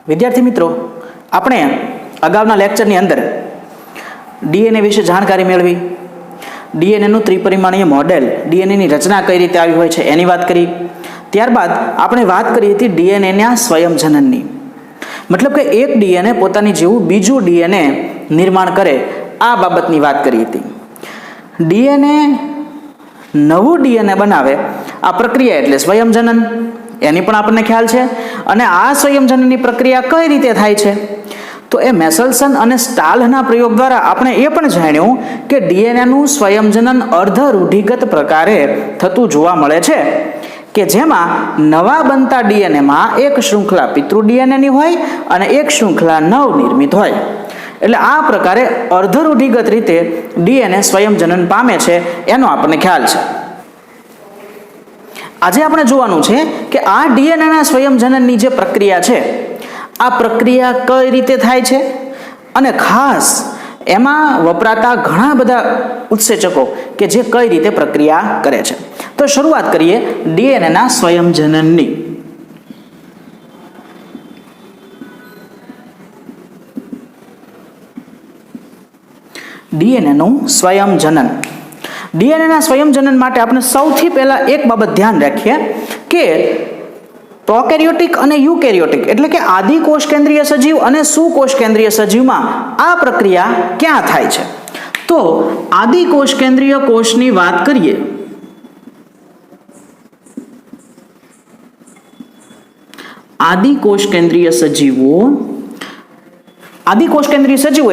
વિદ્યાર્થી મિત્રો, આપણે અગાઉના લેક્ચરની અંદર ડીએનએ વિશે જાણકારી મેળવી, ડીએનએનું ત્રિપરિમાણીય મોડેલ, ડીએનએની રચના કઈ રીતે આવી હોય છે એની વાત કરી. ત્યારબાદ આપણે વાત કરી હતી ડીએનએના સ્વયંજનનની, મતલબ કે એક ડીએનએ પોતાની જેવું બીજું ડીએનએ નિર્માણ કરે આ બાબતની વાત કરી હતી. ડીએનએ નવું ડીએનએ બનાવે આ પ્રક્રિયા એટલે સ્વયંજનન, એની પણ આપણને ખ્યાલ છે. અને આ સ્વયંજનનની પ્રક્રિયા કઈ રીતે થાય છે તો એ મેસલસન અને સ્ટાલના પ્રયોગ દ્વારા આપણે એ પણ જાણ્યું કે ડીએનએનું સ્વયંજનન અર્ધ રૂઢિગત પ્રકારે થતું જોવા મળે છે, કે જેમાં નવા બનતા ડીએનએમાં એક શૃંખલા પિતૃ ડીએનએની હોય અને એક શૃંખલા નવનિર્મિત હોય. એટલે આ પ્રકારે અર્ધ રૂઢિગત રીતે ડીએનએ સ્વયંજનન પામે છે એનો આપણને ખ્યાલ છે. આજે આપણે જોવાનું છે કે આ ડીએનએના સ્વયંજનનની જે પ્રક્રિયા છે આ પ્રક્રિયા કઈ રીતે થાય છે અને ખાસ એમાં વપરાતા ઘણા બધા ઉત્સેચકો કે જે કઈ રીતે પ્રક્રિયા કરે છે. તો શરૂઆત કરીએ ડીએનએના સ્વયંજનનની. ડીએનએનું સ્વયંજનન. ડીએનએના સ્વયંજનન માટે આપણે સૌથી પહેલા એક બાબત ધ્યાન રાખીએ કે પ્રોકેરિયોટિક અને યુકેરિયોટિક એટલે કે આદિ કોષ કેન્દ્રીય સજીવ અને સુકોષ કેન્દ્રીય સજીવમાં આ પ્રક્રિયા ક્યાં થાય છે. તો આદિ કોષ કેન્દ્રીય કોષની વાત કરીએ આદિ કોષ કેન્દ્રીય સજીવો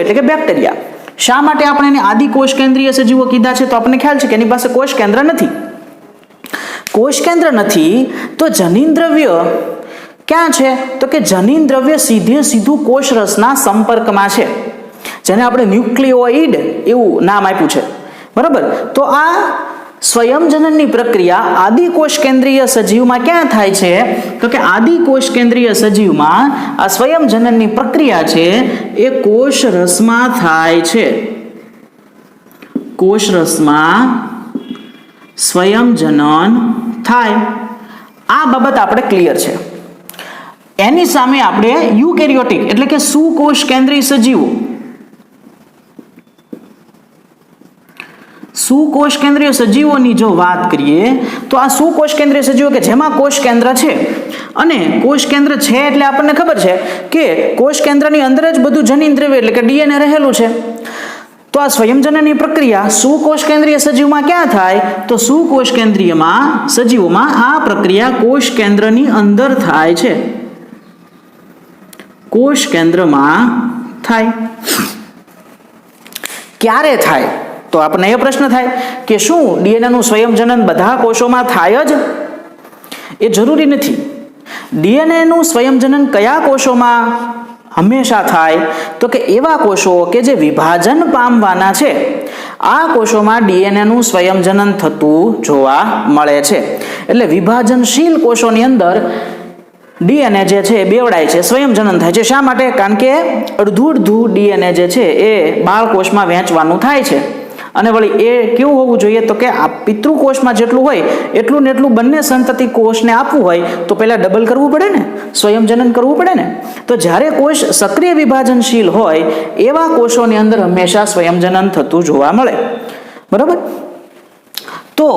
એટલે કે બેક્ટેરિયા. શા માટે આપણે એને આદિ કોષ કેન્દ્રીય સજીવો કીધા છે તો આપણને ખ્યાલ છે કે એની પાસે કોષ કેન્દ્ર નથી. કોષ કેન્દ્ર નથી તો જનીન દ્રવ્ય ક્યાં છે તો કે જનીન દ્રવ્ય સીધું કોષ રસના સંપર્કમાં છે, જેને આપણે ન્યુક્લિયોઇડ એવું નામ આપ્યું છે. બરાબર. તો આ સ્વયંજનનની પ્રક્રિયા આદિ કોષ કેન્દ્રીય સજીવમાં ક્યાં થાય છે તો કે આદિ કોષ કેન્દ્રીય સજીવમાં આ સ્વયંજનનની પ્રક્રિયા છે એ કોષ રસમાં થાય છે. કોષ રસમાં સ્વયંજનન થાય આ બાબત આપણે ક્લિયર છે. એની સામે આપણે યુકેરિયોટિક એટલે કે સુકોષ કેન્દ્રીય સજીવો, સુકોષ કેન્દ્રીય સજીવોની જો વાત કરીએ તો આ સુકોષ કેન્દ્રીય સજીવો કે જેમાં કોષ કેન્દ્ર છે, અને કોષ કેન્દ્ર છે એટલે આપણને ખબર છે કે કોષ કેન્દ્રની અંદર જ બધું જનીન દ્રવ્ય એટલે કે ડીએનએ રહેલું છે. તો આ સ્વયંજનનની પ્રક્રિયા સુકોષ કેન્દ્રીય સજીવમાં ક્યાં થાય તો સુકોષ કેન્દ્રીયમાં સજીવોમાં આ પ્રક્રિયા કોષ કેન્દ્રની અંદર થાય છે, કોષ કેન્દ્રમાં થાય. ક્યારે થાય તો આપણને એ પ્રશ્ન થાય કે શું ડીએનએનું સ્વયંજનન બધા કોષોમાં થાય જ? એ જરૂરી નથી. ડીએનએનું સ્વયંજનન કયા કોષોમાં હંમેશા થાય તો કે એવા કોષો કે જે વિભાજન પામવાના છે આ કોષોમાં ડીએનએનું સ્વયંજનન થતું જોવા મળે છે. એટલે વિભાજનશીલ કોષોની અંદર ડીએનએ જે છે એ બેવડાય છે, સ્વયંજનન થાય છે. શા માટે? કારણ કે અડધું ડીએનએ જે છે એ બાળકોષમાં વહેંચવાનું થાય છે. અને વળી એ કેવું હોવું જોઈએ તો કે આ પિતૃકોષમાં જેટલું હોય એટલું ને એટલું બંને સંતતિ કોષને આપવું હોય તો પહેલા ડબલ કરવું પડે ને, સ્વયંજનન કરવું પડે ને. તો જ્યારે કોષ સક્રિય વિભાજનશીલ હોય એવા કોષોની અંદર હંમેશા સ્વયંજનન થતું જોવા મળે. બરાબર. તો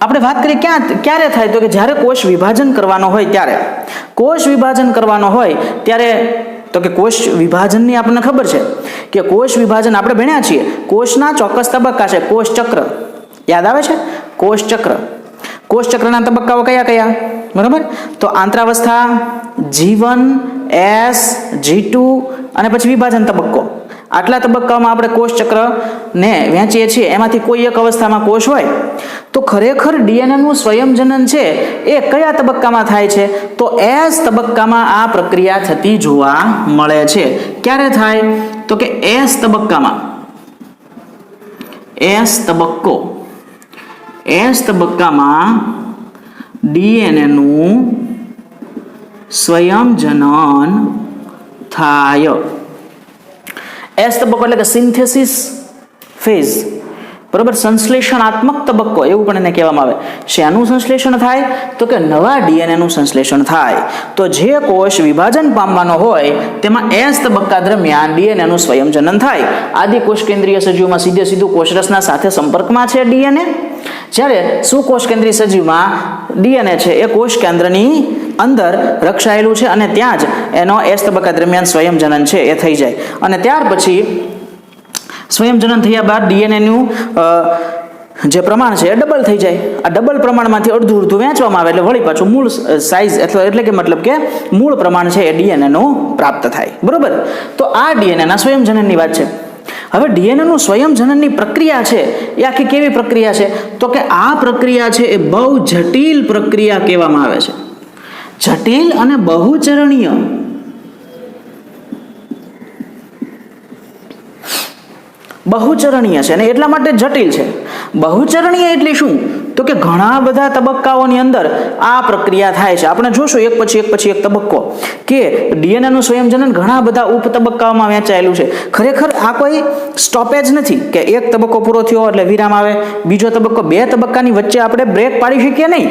આપણે વાત કરીએ ક્યારે થાય તો કે જ્યારે કોષ વિભાજન કરવાનો હોય ત્યારે. કોષ વિભાજન કરવાનો હોય ત્યારે તો કે કોષ વિભાજનની આપણને ખબર છે કે કોષ વિભાજન આપણે ભણ્યા છીએ, કોષના ચોક્કસ તબક્કા છે. કોષ ચક્ર યાદ આવે છે? કોષ ચક્ર. કોષ ચક્રના તબક્કાઓ કયા કયા? બરાબર. તો આંતરાવસ્થા, G1, S, G2 અને પછી વિભાજન તબક્કો. આટલા તબક્કામાં આપણે કોષ ચક્રને વહેંચીએ છીએ. એમાંથી કોઈ એક અવસ્થામાં કોષ હોય તો ખરેખર ડીએનએનું સ્વયંજનન છે એ કયા તબક્કામાં થાય છે તો S તબક્કામાં આ પ્રક્રિયા થતી જોવા મળે છે. ક્યારે થાય તો કે S તબક્કામાં. S તબક્કામાં ડીએનએનું સ્વયંજનન થાય. S તબક્કો એટલે કે સિન્થેસિસ ફેઝ. બરોબર, સંશ્લેષણાત્મક તબક્કો એવું પણ એને કહેવામાં આવે. શેનું સંશ્લેષણ થાય? તો કે નવા ડીએનએનું સંશ્લેષણ થાય. તો જે કોષ વિભાજન પામવાનો હોય તેમાં એસ તબક્કા દરમિયાન ડીએનએનું સ્વયંજનન થાય. આદિ કોષ કેન્દ્રીય સજીવમાં સીધું કોષરસના સાથે સંપર્કમાં છે ડીએનએ, જ્યારે સુકોષ કેન્દ્રીય સજીવમાં ડીએનએ છે એ કોષ કેન્દ્રની અંદર રક્ષાયેલું છે અને ત્યાં જ એનો એસ તબક્કા દરમિયાન સ્વયંજનન છે એ થઈ જાય. અને ત્યાર પછી સ્વયંજનન થયા બાદ ડીએનએનું જે પ્રમાણ છે એ ડબલ થઈ જાય. આ ડબલ પ્રમાણમાંથી અડધું વહેંચવામાં આવે એટલે વળી પાછું મૂળ સાઇઝ એટલે કે મતલબ કે મૂળ પ્રમાણ છે એ ડીએનએનું પ્રાપ્ત થાય. બરોબર, તો આ ડીએનએના સ્વયંજનનની વાત છે. હવે ડીએનએનું સ્વયંજનનની પ્રક્રિયા છે એ આખી કેવી પ્રક્રિયા છે? તો કે આ પ્રક્રિયા છે એ બહુ જટિલ પ્રક્રિયા કહેવામાં આવે છે. જટિલ અને બહુચરણીય. બહુચરણીય છે અને એટલા માટે જટિલ છે. બહુચરણીય એટલે શું? તો કે ઘણા બધા તબક્કાઓની અંદર આ પ્રક્રિયા થાય છે. આપણે જોશું એક પછી એક તબક્કો કે ડીએનએનું સ્વયંજનન ઘણા બધા ઉપ તબક્કાઓમાં વહેંચાયેલું છે. ખરેખર આ કોઈ સ્ટોપેજ નથી કે એક તબક્કો પૂરો થયો એટલે વિરામ આવે, બીજો તબક્કો, બે તબક્કાની વચ્ચે આપણે બ્રેક પાડી શકીએ નહીં.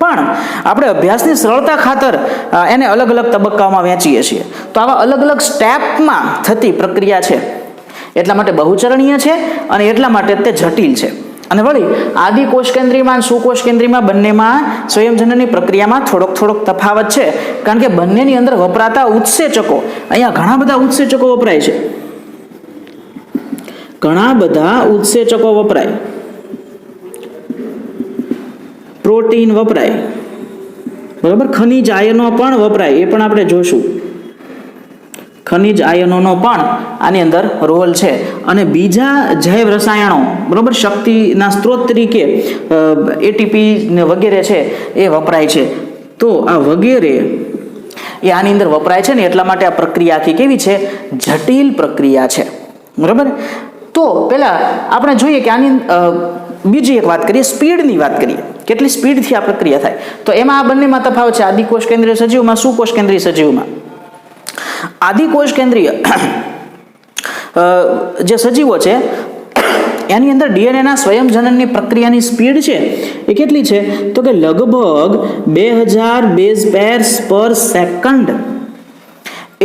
પણ આપણે અભ્યાસની સરળતા ખાતર એને અલગ અલગ તબક્કાઓમાં વહેંચીએ છીએ. તો આવા અલગ અલગ સ્ટેપમાં થતી પ્રક્રિયા છે, એટલા માટે બહુચરણીય છે અને એટલા માટે તે જટિલ છે. અને વળી આદિ કોષ કેન્દ્રીયમાં સુકોષ કેન્દ્રીયમાં બંનેમાં સ્વયંજનનની પ્રક્રિયામાં થોડોક તફાવત છે, કારણ કે બંનેની અંદર વપરાતા ઉત્સેચકો, અહીંયા ઘણા બધા ઉત્સેચકો વપરાય છે. ઘણા બધા ઉત્સેચકો વપરાય, પ્રોટીન વપરાય, બરાબર, ખનિજ આયનો પણ વપરાય, એ પણ આપણે જોશું. ખનિજ આયનોનો પણ આની અંદર રોલ છે. અને બીજા જૈવ રસાયણો, બરોબર, શક્તિના સ્ત્રોત તરીકે એટીપી વગેરે છે એ વપરાય છે. તો આ વગેરે એ આની અંદર વપરાય છે ને એટલા માટે આ પ્રક્રિયા આખી કેવી છે? જટિલ પ્રક્રિયા છે. બરાબર. તો પહેલા આપણે જોઈએ કે આની બીજી એક વાત કરીએ, સ્પીડની વાત કરીએ. કેટલી સ્પીડથી આ પ્રક્રિયા થાય? તો એમાં આ બંનેમાં તફાવત છે. આદિકોષ કેન્દ્રીય સજીવમાં, સુકોષ કેન્દ્રીય સજીવમાં. આદિકોષ કેન્દ્રીય જે સજીવો છે એની અંદર ડીએનએના સ્વયંજનનની પ્રક્રિયાની સ્પીડ છે એ કેટલી છે? તો કે લગભગ 2000 બેઝ પેર્સ પર સેકન્ડ.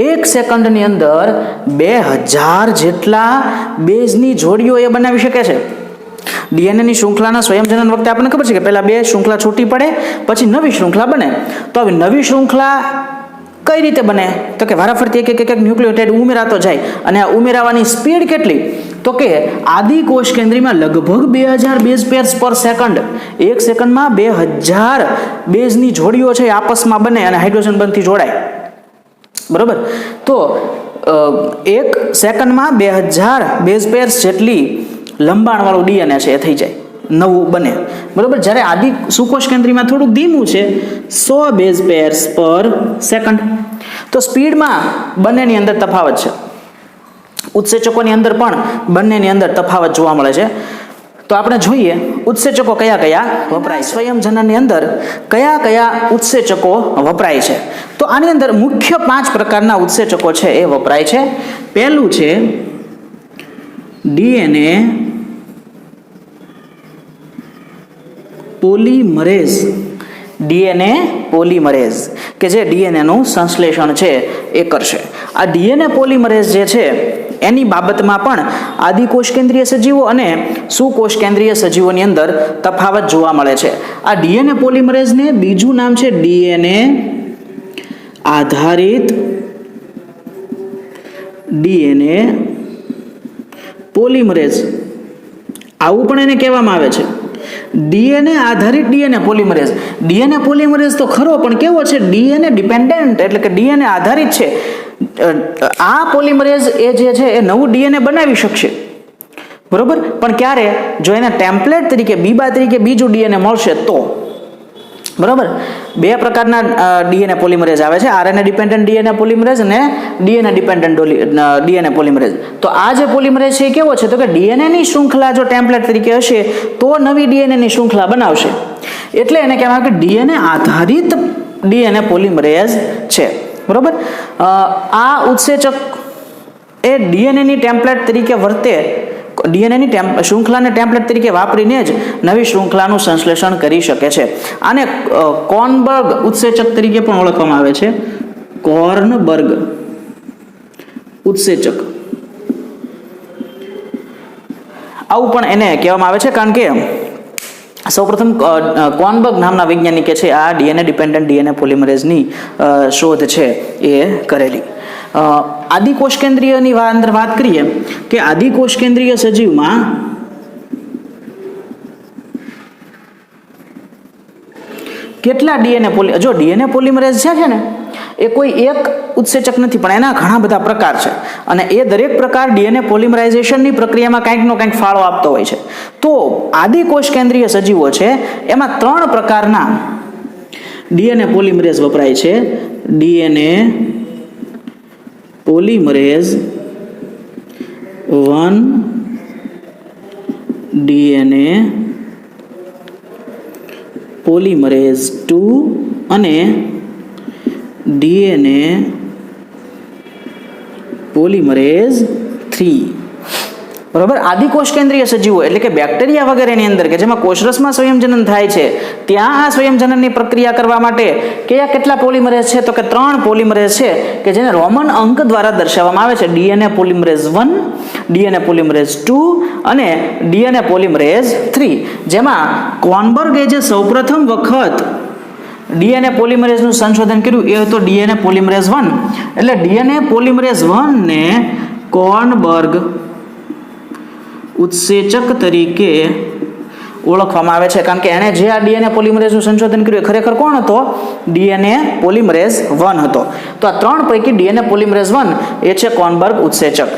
એક સેકન્ડની અંદર 2000 જેટલા બેઝની જોડીઓ એ બનાવી શકે છે. ડીએનએની શૃંખલાના સ્વયંજનન વખતે આપણને ખબર છે કે પહેલા બે શૃંખલા છૂટી પડે, પછી નવી શૃંખલા બને. તો હવે નવી શૃંખલા કઈ રીતે બને? તો કે વારાફરતી એક ન્યુક્લિયોટાઇડ ઉમેરાતો જાય. અને આ ઉમેરાવાની સ્પીડ કેટલી? તો કે આદિ કોષ કેન્દ્રીયમાં લગભગ 2000 બેઝ પેર્સ પર સેકન્ડ. એક સેકન્ડમાં 2000 બેઝની જોડીઓ છે આપસમાં બને અને હાઇડ્રોજન બંધથી જોડાય. બરોબર. તો એક સેકન્ડમાં 2000 બેઝ પેર્સ જેટલી લંબાણવાળું ડીએનએ છે એ થઈ જાય, નવું બને. બરોબર. જ્યારે આદિ સુકોષ કેન્દ્રીયમાં થોડુંક ધીમું છે, 100 બેઝ પેર્સ પર સેકન્ડ. તો સ્પીડમાં બંનેની અંદર તફાવત છે. ઉત્સેચકોની અંદર પણ બંનેની અંદર તફાવત જોવા મળે છે. તો આપણે જોઈએ ઉત્સેચકો કયા કયા વપરાય, સ્વયંજનનની અંદર કયા કયા ઉત્સેચકો વપરાય છે. તો આની અંદર મુખ્ય 5 પ્રકારના ઉત્સેચકો છે એ વપરાય છે. પહેલું છે ડીએનએ પોલિમરેઝ. ડીએનએ પોલિમરેઝ કે જે ડીએનએનું સંશ્લેષણ છે એ કરશે. આ ડીએનએ પોલિમરેઝ જે છે એની બાબતમાં પણ આદિકોષ કેન્દ્રીય સજીવો અને સુકોષ કેન્દ્રીય સજીવોની અંદર તફાવત જોવા મળે છે. આ ડીએનએ પોલિમરેઝને બીજું નામ છે ડીએનએ આધારિત ડીએનએ પોલિમરેઝ, આવું પણ એને કહેવામાં આવે છે. ડીએનએ આધારિત ડીએનએ પોલિમરેઝ. ડીએનએ પોલિમરેઝ તો ખરો, પણ કેવો છે? ડીએનએ ડિપેન્ડન્ટ, એટલે કે ડીએનએ આધારિત છે. આ પોલિમરેઝ એ જે છે એ નવું ડીએનએ બનાવી શકશે. બરોબર. પણ ક્યારે? જો એને ટેમ્પલેટ તરીકે, બીબા તરીકે બીજું ડીએનએ મળશે તો. બરોબર. બે પ્રકારના ડીએનએ પોલિમરેઝ આવે છે, આરએનએ ડિપેન્ડન્ટ ડીએનએ પોલિમરેઝ અને ડીએનએ ડિપેન્ડન્ટ ડીએનએ પોલિમરેઝ. તો આ જે પોલિમરેઝ છે એ કેવો છે? તો કે ડીએનએની શૃંખલા જો ટેમ્પલેટ તરીકે હશે તો નવી ડીએનએની શૃંખલા બનાવશે. એટલે એને કહેવાય કે ડીએનએ આધારિત ડીએનએ પોલિમરેઝ છે. બરોબર. આ ઉત્સેચક એ ડીએનએની ટેમ્પલેટ તરીકે વર્તે ડીએનએની શૃંખલાને ટેમ્પલેટ તરીકે વાપરીને જ નવી શૃંખલાનું સંશ્લેષણ કરી શકે છે. આને કોર્નબર્ગ ઉત્સેચક તરીકે પણ ઓળખવામાં આવે છે. કોર્નબર્ગ ઉત્સેચક આવું પણ એને કહેવામાં આવે છે, કારણ કે સૌપ્રથમ કોર્નબર્ગ નામના વૈજ્ઞાનિકે છે આ ડીએનએ ડિપેન્ડન્ટ ડીએનએ પોલિમરેઝની શોધ છે એ કરેલી. આદિકોષ કેન્દ્રીયની અંદર વાત કરીએ કે આદિકોષ કેન્દ્રીય સજીવમાં કેટલા જો ડીએનએ પોલિમરેઝ છે ને એ કોઈ એક ઉત્સેચક નથી, પણ એના ઘણા બધા પ્રકાર છે અને એ દરેક પ્રકાર ડીએનએ પોલિમરાઇઝેશનની પ્રક્રિયામાં કંઈકનો કંઈક ફાળો આપતો હોય છે. તો આદિકોષ કેન્દ્રીય સજીવો છે એમાં 3 પ્રકારના ડીએનએ પોલિમરેઝ વપરાય છે. ડીએનએ પોલિમરેઝ 1, ડીએનએ પોલિમરેઝ 2 અને ડીએનએ પોલિમરેઝ 3. બરાબર. આદિકોષ કેન્દ્રીય સજીવો એટલે કે બેક્ટેરિયા વગેરેની અંદર કે જેમાં કોષરસમાં સંયોજન થાય છે, ત્યાં આ સંયોજનની પ્રક્રિયા કરવા માટે કેટલા પોલિમરેઝ છે? તો કે 3 પોલિમરેઝ છે કે જેને રોમન અંક દ્વારા દર્શાવવામાં આવે છે. ડીએનએ પોલિમરેઝ 1, ડીએનએ પોલિમરેઝ 2 અને ડીએનએ પોલિમરેઝ 3. જેમાં કોર્નબર્ગે જે સૌપ્રથમ વખત ડીએનએ પોલિમરેઝનું સંશોધન કર્યું એ હતો ડીએનએ પોલિમરેઝ 1. એટલે ડીએનએ પોલિમરેઝ 1 ને કોર્નબર્ગ ઉત્સેચક તરીકે ઓળખવામાં આવે છે, કારણ કે એણે જે આ ડીએનએ પોલિમરેઝનું સંશોધન કર્યું એ ખરેખર કોણ હતો? ડીએનએ પોલિમરેઝ 1 હતો. તો આ 3 પૈકી ડીએનએ પોલિમરેઝ 1 એ છે કોર્નબર્ગ ઉત્સેચક.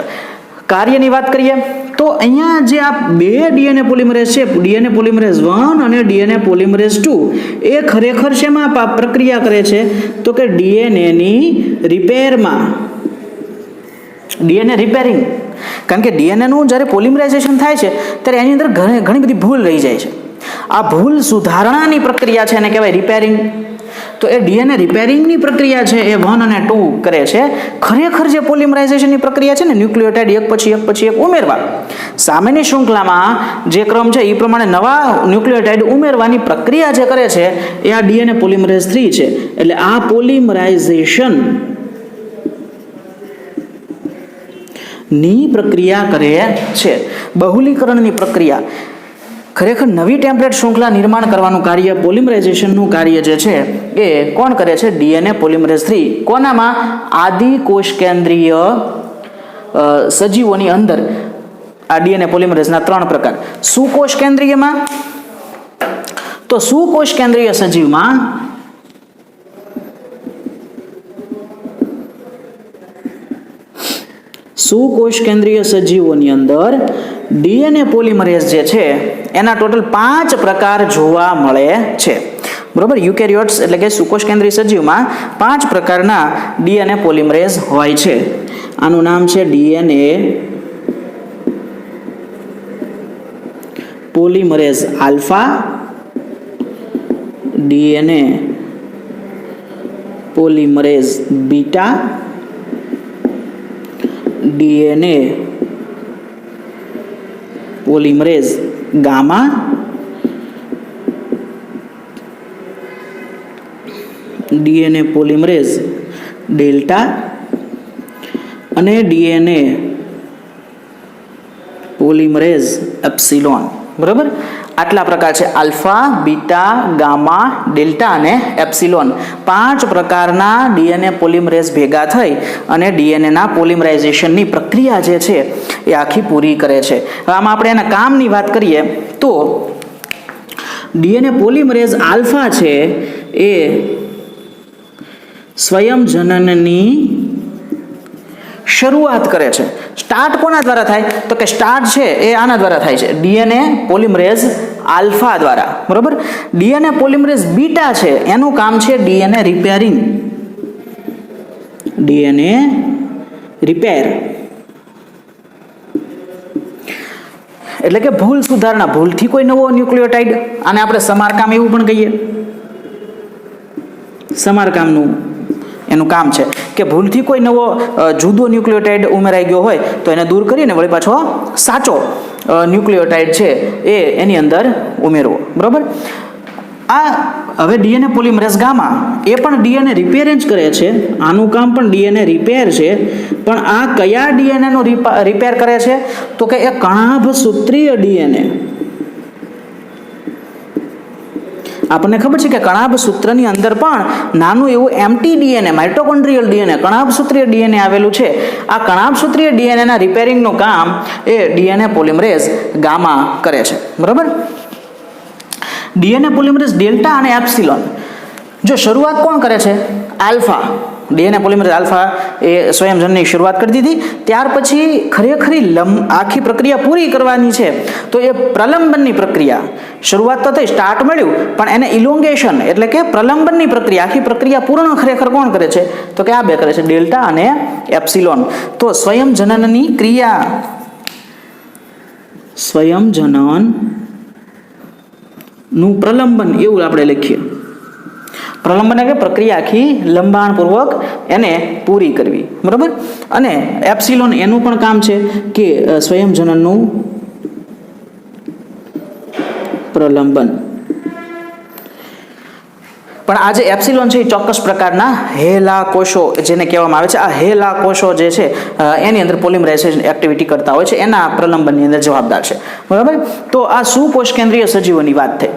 કાર્યની વાત કરીએ તો અહીંયા જે આ 2 ડીએનએ પોલિમરેઝ છે, ડીએનએ પોલિમરેઝ 1 અને ડીએનએ પોલિમરેઝ 2, એ ખરેખર શેમાં પ્રક્રિયા કરે છે? તો કે ડીએનએની રિપેરમાં, ડીએનએ રિપેરિંગ. કારણ કે ડીએનએનું જ્યારે પોલિમરાઇઝેશન થાય છે ત્યારે એની અંદર ઘણી બધી ભૂલ રહી જાય છે. આ ભૂલ સુધારણાની પ્રક્રિયા છે એને કહેવાય રિપેરિંગ. તો એ ડીએનએ રિપેરિંગની પ્રક્રિયા છે એ 1 અને 2 કરે છે. ખરેખર જે પોલિમરાઇઝેશનની પ્રક્રિયા છે ને, ન્યુક્લિયોટાઇડ એક પછી એક ઉમેરવા, સામેની શૃંખલામાં જે ક્રમ છે એ પ્રમાણે નવા ન્યુક્લિયોટાઇડ ઉમેરવાની પ્રક્રિયા જે કરે છે એ આ ડીએનએ પોલિમરેઝ 3 છે. એટલે આ પોલિમરાઇઝેશન ની પ્રક્રિયા કરે છે. બહુલીકરણની પ્રક્રિયા, ખરેખર નવી ટેમ્પલેટ શૃંખલા નિર્માણ કરવાનું કાર્ય, પોલિમરાઇઝેશનનું કાર્ય જે છે એ કોણ કરે છે? DNA polymerase 3. કોનામાં? આદિકોષ કેન્દ્રીય સજીવોની અંદર આ ડીએનએ પોલિમરેઝના 3 પ્રકાર. સુકોષ કેન્દ્રીયમાં, તો સુકોષ કેન્દ્રીય સજીવમાં સુકોષ કેન્દ્રીય સજીવોની અંદર ડીએનએ પોલિમરેઝ જે છે એના ટોટલ 5 પ્રકાર જોવા મળે છે. બરોબર. યુકેરિયોટ્સ એટલે કે સુકોષ કેન્દ્રીય સજીવમાં 5 પ્રકારના ડીએનએ પોલિમરેઝ હોય છે. આનું નામ છે DNA polymerase alpha, DNA polymerase beta, DNA polymerase gamma, DNA polymerase delta અને ડીએનએ પોલિમરેઝ એપ્સિલોન. બરાબર. આટલા પ્રકાર છે. આલ્ફા, બીટા, ગામા, ડેલ્ટા અને એપ્સિલોન. 5 પ્રકારના ડીએનએ પોલિમરેઝ ભેગા થઈ અને ડીએનએના પોલિમરાઇઝેશનની પ્રક્રિયા જે છે એ આખી પૂરી કરે છે. આમાં આપણે એના કામની વાત કરીએ તો ડીએનએ પોલિમરેઝ આલ્ફા છે એ સ્વયંજનનની શરૂઆત કરે છે. સ્ટાર્ટ કોના દ્વારા થાય? તો કે સ્ટાર્ટ છે એ આના દ્વારા થાય છે, ડીએનએ પોલિમરેઝ આલ્ફા દ્વારા. બરોબર. ડીએનએ પોલિમરેઝ બીટા છે એનું કામ છે ડીએનએ રિપેરિંગ, ડીએનએ રિપેર એટલે કે ભૂલ સુધારણા, ભૂલથી કોઈ નવો ન્યુક્લિયોટાઇડ, આને આપણે સમારકામ એવું પણ કહીએ. સમારકામનું એનું કામ છે કે ભૂલથી કોઈ નવો જુદો ન્યુક્લિયોટાઇડ ઉમેરાઈ ગયો હોય તો એને દૂર કરીને વળી પાછો સાચો ન્યુક્લિયોટાઇડ છે એ એની અંદર ઉમેરવો, બરાબર. આ હવે ડીએનએ પોલિમરેઝ ગામા એ પણ ડીએનએ રિપેર જ કરે છે, આનું કામ પણ ડીએનએ રિપેર છે, પણ આ કયા ડીએનએનું રિપેર કરે છે તો કે એ કણાભસૂત્રીય ડીએનએ. આપણને ખબર છે કે કણાભસૂત્રની અંદર પણ નાનું એવું એમ્ટી ડીએનએ, માઇટોકોન્ડ્રિયલ ડીએનએ, કણાભસૂત્રીય ડીએનએ આવેલું છે. આ કણાભસૂત્રીય ડીએનએના રિપેરિંગનું કામ એ ડીએનએ પોલિમરેઝ ગામા કરે છે, બરાબર. ડીએનએ પોલિમરેઝ ડેલ્ટા અને એપ્સિલોન, જો શરૂઆત કોણ કરે છે? આલ્ફા. ડીએનએ પોલિમરેઝ આલ્ફા એ સ્વયંજનનની શરૂઆત કરી દીધી. ત્યાર પછી ખરેખરી આખી પ્રક્રિયા પૂરી કરવાની છે તો એ પ્રલંબનની પ્રક્રિયા, શરૂઆત તો થઈ, સ્ટાર્ટ મળ્યું, પણ એને ઇલોંગેશન એટલે કે પ્રલંબનની પ્રક્રિયા, આખી પ્રક્રિયા પૂર્ણ ખરેખર કોણ કરે છે તો કે આ બે કરે છે, ડેલ્ટા અને એપ્સિલોન. તો સ્વયંજનનની ક્રિયા, સ્વયંજનન નું પ્રલંબન એવું આપણે લખીએ. પ્રલંબન એટલે પ્રક્રિયા આખી લંબાણપૂર્વક એને પૂરી કરવી, બરાબર. અને એપ્સિલોન એનું પણ કામ છે કે સ્વયંજનનનું પ્રલંબન. પણ આ જે એપ્સિલોન છે એ ચોક્કસ પ્રકારના હેલા કોષો જેને કહેવામાં આવે છે, આ હેલા કોષો જે છે એની અંદર પોલિમરાઇઝેશન એક્ટિવિટી કરતા હોય છે, એના પ્રલંબનની અંદર જવાબદાર છે, બરાબર. તો આ સુકોષ કેન્દ્રીય સજીવોની વાત થઈ.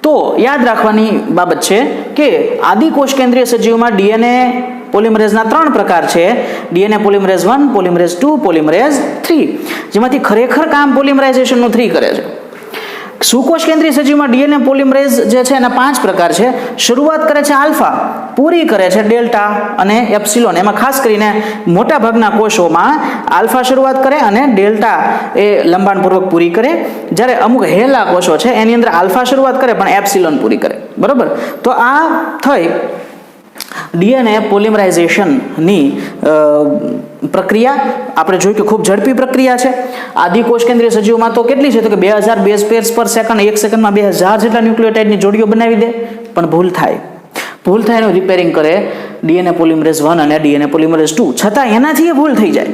તો યાદ રાખવાની બાબત છે કે આદિકોષ કેન્દ્રીય સજીવમાં ડીએનએ પોલિમરેઝના 3 પ્રકાર છે, ડીએનએ પોલિમરેઝ 1, પોલિમરેઝ 2, પોલિમરેઝ 3, જેમાંથી ખરેખર કામ પોલિમરાઇઝેશનનું 3 કરે છે. સુકોષ કેન્દ્રીય સજીવમાં ડીએનએ પોલિમરેઝ જે છે એના 5 પ્રકાર છે. શરૂઆત કરે છે આલ્ફા, પૂરી કરે છે ડેલ્ટા અને એપ્સિલોન. એમાં ખાસ કરીને મોટા ભાગના કોષોમાં આલ્ફા શરૂઆત કરે અને ડેલ્ટા એ લંબાણપૂર્વક પૂરી કરે, જ્યારે અમુક હેલા કોષો છે એની અંદર આલ્ફા શરૂઆત કરે પણ એપ્સિલોન પૂરી કરે, બરાબર. તો આ થઈ ડીએનએ પોલિમરાઇઝેશનની પ્રક્રિયા. આપણે જોયું કે ખૂબ ઝડપી પ્રક્રિયા છે. આદિકોષ કેન્દ્રીય સજીવમાં તો કેટલી છે તો કે 2000 બેઝ પેર્સ પર સેકન્ડ, એક સેકન્ડમાં 2000 જેટલા ન્યુક્લિયોટાઇડની જોડીઓ બનાવી દે. પણ ભૂલ થાય એનું રિપેરિંગ કરે ડીએનએ પોલિમરેઝ 1 અને ડીએનએ પોલિમરેઝ 2, છતાં એનાથી એ ભૂલ થઈ જાય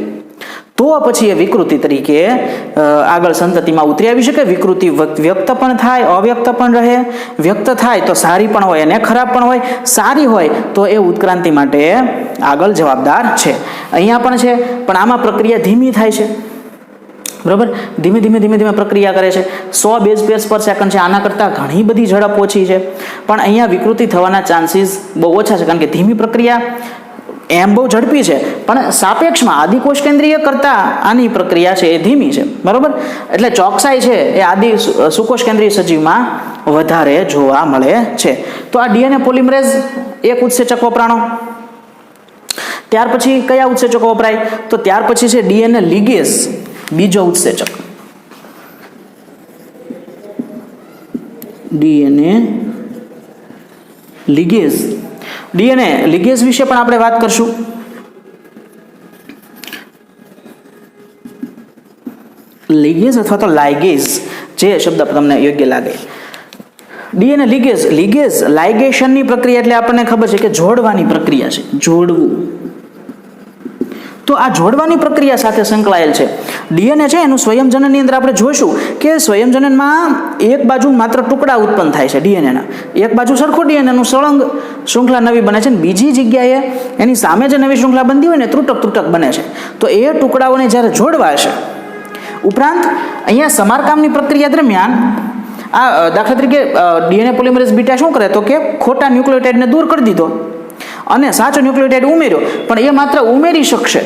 તો પછી એ વિકૃતિ તરીકે આગળ સંતતિમાં ઉતરી આવી શકે. વિકૃતિ વ્યક્ત પણ થાય, અવ્યક્ત પણ રહે. વ્યક્ત થાય તો સારી પણ હોય અને ખરાબ પણ હોય. સારી હોય તો એ ઉત્ક્રાંતિ માટે આગળ જવાબદાર છે. અહીંયા પણ છે, પણ આમાં પ્રક્રિયા ધીમી થાય છે, બરાબર. ધીમે ધીમે પ્રક્રિયા કરે છે. 100 બેઝ પેર્સ પર સેકન્ડ છે, આના કરતાં ઘણી બધી ઝડપ ઓછી છે, પણ અહીંયા વિકૃતિ થવાના ચાન્સીસ બહુ ઓછા છે, કારણ કે ધીમી પ્રક્રિયા એમ બહુ ઝડપી છે, પણ સાપેક્ષમાં આદિકોષ કેન્દ્રીય કરતા આની પ્રક્રિયા છે એ ધીમી છે, બરાબર. એટલે ચોકસાઈ છે એ સુકોષ કેન્દ્રીય સજીવમાં વધારે જોવા મળે છે. તો આ ડીએનએ પોલિમરેઝ એક ઉત્સેચક વપરાણો. ત્યાર પછી કયા ઉત્સેચકો વપરાય તો ત્યાર પછી છે ડીએનએ લિગેઝ, બીજો ઉત્સેચક. ડીએનએ લિગેઝ. ડીએનએ લિગેઝ વિશે પણ આપણે વાત કરશું. લિગેઝ અથવા તો લાઇગેઝ, જે શબ્દ તમને યોગ્ય લાગે. ડીએનએ લિગેઝ લાઇગેશનની પ્રક્રિયા એટલે આપણને ખબર છે કે જોડવાની પ્રક્રિયા છે, જોડવું. તો આ જોડવાની પ્રક્રિયા સાથે સંકળાયેલ છે. ડીએનએ છે એનું સ્વયંજનનની અંદર આપણે જોઈશું કે સ્વયંજનનમાં એક બાજુ માત્ર ટુકડા ઉત્પન્ન થાય છે ડીએનએના, એક બાજુ સરખો ડીએનએનું સળંગ શૃંખલા નવી બને છે, અને બીજી જગ્યાએ એની સામે જે નવી શૃંખલા બનતી હોય ને ત્રુટક બને છે. તો એ ટુકડાઓને જ્યારે જોડવા છે, ઉપરાંત અહીંયા સમારકામની પ્રક્રિયા દરમિયાન આ દાખલા તરીકે ડીએનએ પોલિમરેઝ બીટા શું કરે તો કે ખોટા ન્યુક્લિયોટાઇડને દૂર કરી દીધો અને સાચો ન્યુક્લિયોટાઇડ ઉમેર્યો, પણ એ માત્ર ઉમેરી શકશે.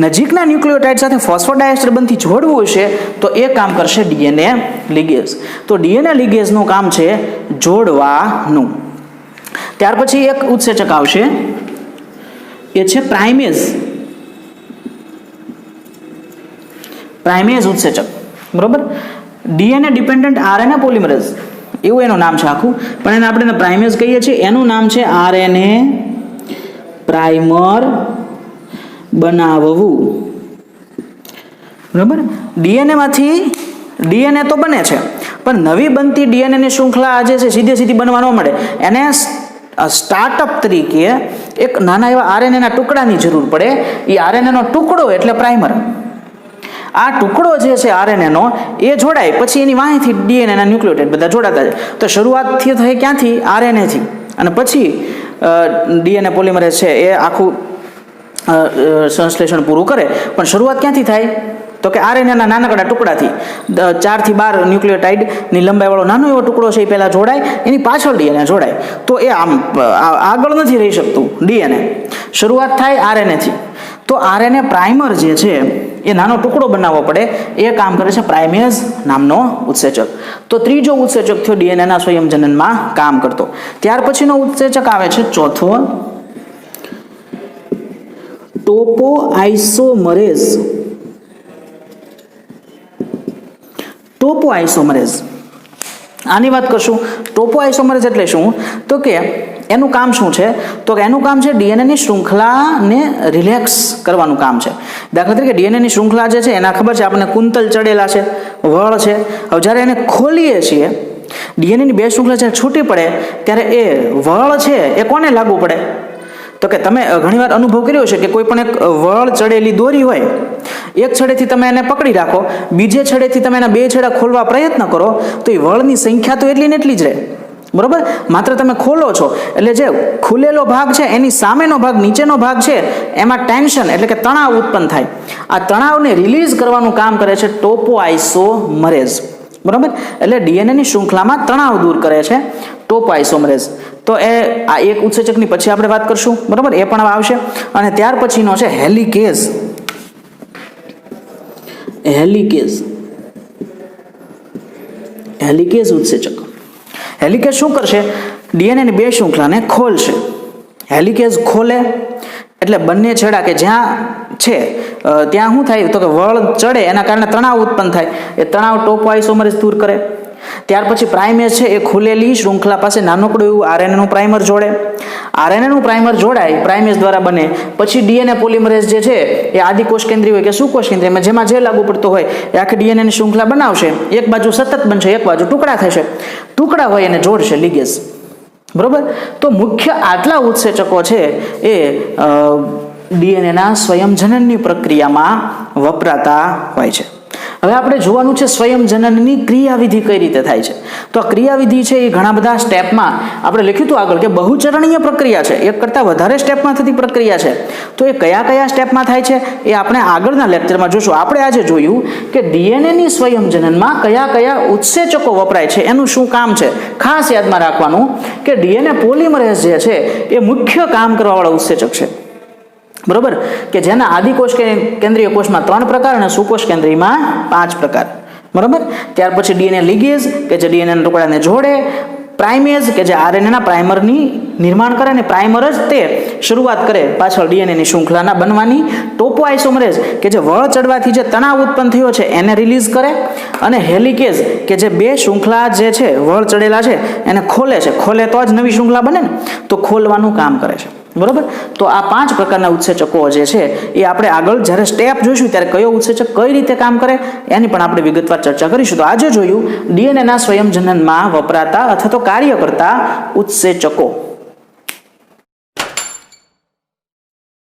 નજીકના ન્યુક્લિયોટાઇડ સાથે ફોસ્ફોડાયસ્ટર બંધથી જોડવું હશે તો એ કામ કરશે ડીએનએ લિગેઝ. તો ડીએનએ લિગેઝનું કામ છે જોડવાનું. ત્યાર પછી એક ઉત્સેચક આવશે, એ છે પ્રાઇમેઝ. પ્રાઇમેઝ ઉત્સેચક, બરોબર. ડીએનએ ડિપેન્ડન્ટ આરએનએ પોલિમરેઝ એવું એનું નામ છે આખું, પણ એને આપણે પ્રાઇમેઝ કહીએ છીએ. એનું નામ છે આરએનએ પ્રાઇમર બનાવવું, બરાબર. ડીએનએમાંથી ડીએનએ તો બને છે, પણ નવી બનતી ડીએનએની શૃંખલા આજે છે સીધી બનવા ન મળે, એને સ્ટાર્ટઅપ તરીકે એક નાના એવા આરએનએના ટુકડાની જરૂર પડે. એ આરએનએનો ટુકડો એટલે પ્રાઇમર. આ ટુકડો જે છે આરએનએનો એ જોડાય પછી એની વાંહેથી ડીએનએના ન્યુક્લિયોટાઇડ બધા જોડાતા જાય. તો શરૂઆતથી થઈ ક્યાંથી? આરએનએથી. અને પછી ડીએનએ પોલિમરેઝ છે એ આખું સંશ્લેષણ પૂરું કરે. પણ શરૂઆત ક્યાંથી થાય? તો કે આરએનએના નાનકડા ટુકડાથી 4 થી 12 ન્યુક્લિયોટાઇડની લંબાઈવાળો નાનો એવો ટુકડો છે એ પહેલાં જોડાય, એની પાછળ ડીએનએ જોડાય. તો એ આમ આગળ નથી રહી શકતું ડીએનએ. શરૂઆત થાય આરએનએથી. તો આરએનએ પ્રાઇમર જે છે એ નાનો ટુકડો બનાવવો પડે, એ કામ કરે છે પ્રાઇમેઝ નામનો ઉત્સેચક. તો ત્રીજો ઉત્સેચક થયો ડીએનએના સ્વયંજનનમાં કામ કરતો. ત્યાર પછીનો ઉત્સેચક આવે છે ચોથો, ટોપોઆઇસોમરેઝ. ટોપોઆઇસોમરેઝ આની વાત કરશું. ટોપોઆઇસોમરેઝ એટલે શું? તો કે એનું કામ શું છે? તો કે એનું કામ છે ડીએનએની શૃંખલાને રિલેક્સ કરવાનું કામ છે. દાખલા તરીકે ડીએનએની શૃંખલા જે છે એના ખબર છે આપણને કુંતલ ચડેલા છે, વળ છે. હવે જ્યારે એને ખોલીએ છીએ, ડીએનએની બે શૃંખલા જ્યારે છૂટી પડે ત્યારે એ વળ છે એ કોને લાગુ પડે? તો કે તમે ઘણીવાર અનુભવ કર્યો છે કે કોઈ પણ એક વળ ચડેલી દોરી હોય, એક છેડેથી તમે એને પકડી રાખો, બીજે છેડેથી તમે એના બે છેડા ખોલવા પ્રયત્ન કરો તો એ વળની સંખ્યા તો એટલી ને એટલી જ રહે. બરોબર? માત્ર તમે ખોલો છો એટલે જે ખુલેલો ભાગ છે એની સામેનો ભાગ, નીચેનો ભાગ છે એમાં ટેન્શન એટલે કે તણાવ ઉત્પન્ન થાય. આ તણાવને રિલીઝ કરવાનું કામ કરે છે ટોપોઆઇસોમરેઝ. બરોબર? એટલે ડીએનએની શૃંખલામાં તણાવ દૂર કરે છે ટોપોઆઇસોમરેઝ. તો એ આ એક ઉત્સેચકની પછી આપણે વાત કરશું. બરોબર? એ પણ આવશે. અને ત્યાર પછીનો છે હેલિકેઝ. હેલિકેઝ ઉત્સેચક. હેલિકેઝ શું કરશે? ડીએનએની બે શૃંખલાને ખોલશે. હેલિકેઝ ખોલે એટલે બંને છેડા કે જ્યાં છે ત્યાં શું થાય? તો કે વળ ચડે એના કારણે તણાવ ઉત્પન્ન થાય. એ તણાવ ટોપોઆઇસોમરેઝ દૂર કરે. ત્યાર પછી પ્રાઇમેઝ છે એ ખુલેલી શૃંખલા પાસે નાનકડું એવું આરએનએનું પ્રાઇમર જોડે. આરએનએનું પ્રાઇમર જોડાય, પ્રાઇમેઝ દ્વારા બને. પછી ડીએનએ પોલિમરેઝ જે છે એ આદિકોષ કેન્દ્રીય હોય કે સુકોષ કેન્દ્રીય, જેમાં જે લાગુ પડતો હોય એ આખી ડીએનએની શૃંખલા બનાવશે. એક બાજુ સતત બનશે, એક બાજુ ટુકડા થશે. ટુકડા હોય એને જોડશે, લિગેઝ. બરોબર? તો મુખ્ય આટલા ઉત્સેચકો છે એ ડીએનએના સ્વયંજનનની પ્રક્રિયામાં વપરાતા હોય છે. હવે આપણે જોવાનું છે સ્વયંજનનની ક્રિયાવિધિ કઈ રીતે થાય છે. તો આ ક્રિયાવિધિ છે એ ઘણા બધા સ્ટેપમાં આપણે લખ્યું હતું આગળ કે બહુચરણીય પ્રક્રિયા છે, એક કરતાં વધારે સ્ટેપમાં થતી પ્રક્રિયા છે. તો એ કયા કયા સ્ટેપમાં થાય છે એ આપણે આગળના લેક્ચરમાં જોશું. આપણે આજે જોયું કે ડીએનએની સ્વયંજનનમાં કયા કયા ઉત્સેચકો વપરાય છે, એનું શું કામ છે. ખાસ યાદમાં રાખવાનું કે ડીએનએ પોલિમરેઝ જે છે એ મુખ્ય કામ કરવાવાળા ઉત્સેચક છે. બરોબર? કે જેના આદિકોષ કે કેન્દ્રીય કોષમાં 3 પ્રકાર અને સુકોષ કેન્દ્રીયમાં 5 પ્રકાર. બરોબર? ત્યાર પછી ડીએનએ લિગેઝ કે જે ડીએનએના ટુકડાને જોડે, પ્રાઇમેઝ કે જે આરએનએના પ્રાઇમરની નિર્માણ કરે ને પ્રાઇમર જ તે શરૂઆત કરે પાછળ ડીએનએની શૃંખલાના બનવાની, ટોપોઆઇસોમરેઝ કે જે વળ ચડવાથી જે તણાવ ઉત્પન્ન થયો છે એને રિલીઝ કરે, અને હેલિકેઝ કે જે બે શૃંખલા જે છે વળ ચડેલા છે એને ખોલે છે. ખોલે તો જ નવી શૃંખલા બને ને, તો ખોલવાનું કામ કરે છે. બરોબર? તો આ 5 પ્રકારના ઉત્સેચકો જે છે એ આપણે આગળ જ્યારે સ્ટેપ જોઈશું ત્યારે કયો ઉત્સેચક કઈ રીતે કામ કરે એની પણ આપણે વિગતવાર ચર્ચા કરીશું. તો આજે જોયું ડીએનએના સ્વયંજનનમાં વપરાતા અથવા તો કાર્ય કરતા ઉત્સેચકો.